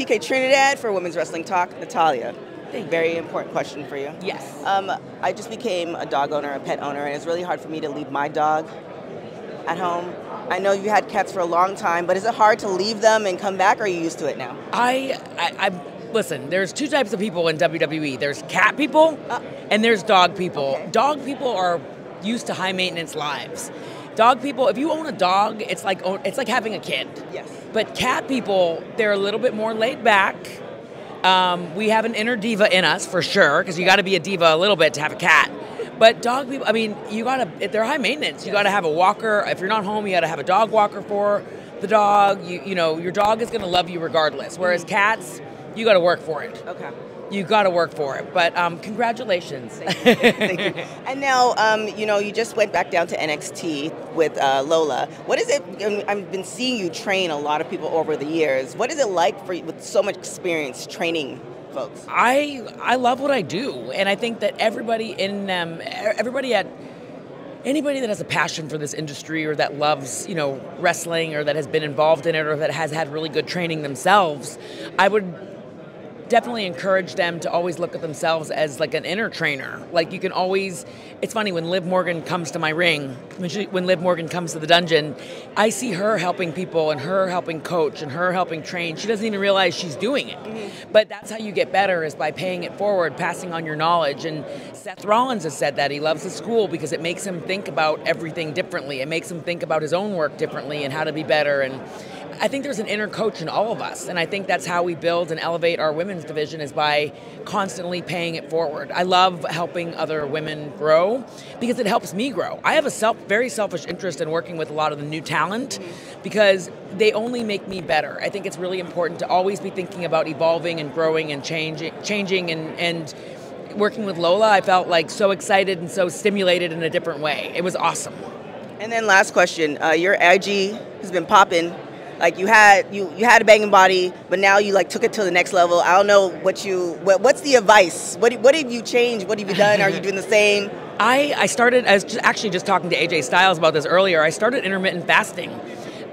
TK Trinidad for Women's Wrestling Talk. Natalya, Thank you. very important question for you. Yes. I just became a dog owner, a pet owner, and it's really hard for me to leave my dog at home. I know you had cats for a long time, but is it hard to leave them and come back, or are you used to it now? Listen, there's two types of people in WWE. There's cat people and there's dog people. Okay. Dog people are used to high maintenance lives. Dog people, if you own a dog, it's like having a kid. Yes. But cat people, they're a little bit more laid back. We have an inner diva in us for sure, because you got to be a diva a little bit to have a cat. But dog people, I mean, they're high maintenance. You got to have a walker. If you're not home, you got to have a dog walker for the dog. You know, your dog is going to love you regardless. Whereas cats, you got to work for it. Okay. You got to work for it. But congratulations. Thank you. Thank you. And now, you just went back down to NXT with Lola. What is it? I've been seeing you train a lot of people over the years. What is it like for you with so much experience training folks? I love what I do, and I think that anybody that has a passion for this industry, or that loves, wrestling, or that has been involved in it, or that has had really good training themselves, I would definitely encourage them to always look at themselves as like an inner trainer. Like, you can always, it's funny, when Liv Morgan comes to my ring, when Liv Morgan comes to the dungeon, I see her helping people and her helping coach and her helping train. She doesn't even realize she's doing it. Mm-hmm. But that's how you get better, is by paying it forward, passing on your knowledge. And Seth Rollins has said that he loves the school because it makes him think about everything differently. It makes him think about his own work differently and how to be better. And I think there's an inner coach in all of us, and I think that's how we build and elevate our women's division, is by constantly paying it forward. I love helping other women grow because it helps me grow. I have a very selfish interest in working with a lot of the new talent because they only make me better. I think it's really important to always be thinking about evolving and growing and changing and working with Lola, I felt like so excited and so stimulated in a different way. It was awesome. And then last question, your IG has been popping. Like, you had a banging body, but now you took it to the next level. I don't know what's the advice? What have you changed? What have you done? Are you doing the same? I was actually just talking to AJ Styles about this earlier. I started intermittent fasting.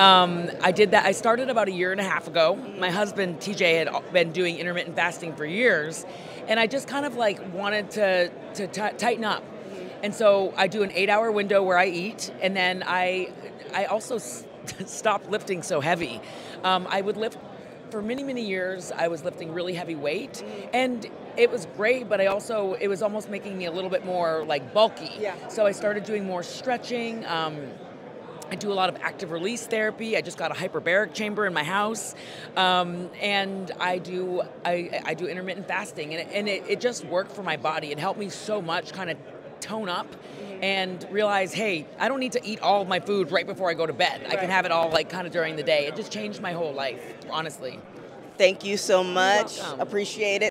I did that. I started about a year and a half ago. My husband TJ had been doing intermittent fasting for years, and I just kind of wanted to tighten up. And so I do an 8-hour window where I eat, and then I also stopped lifting so heavy. I would lift for many, many years. I was lifting really heavy weight, and it was great, but it was almost making me a little bit more bulky. Yeah. So I started doing more stretching. I do a lot of active release therapy. I just got a hyperbaric chamber in my house, and I do intermittent fasting, and it just worked for my body. It helped me so much, kind of tone up and realize, hey, I don't need to eat all of my food right before I go to bed. I can have it all kind of during the day. It just changed my whole life, honestly. Thank you so much. You're welcome. Appreciate it.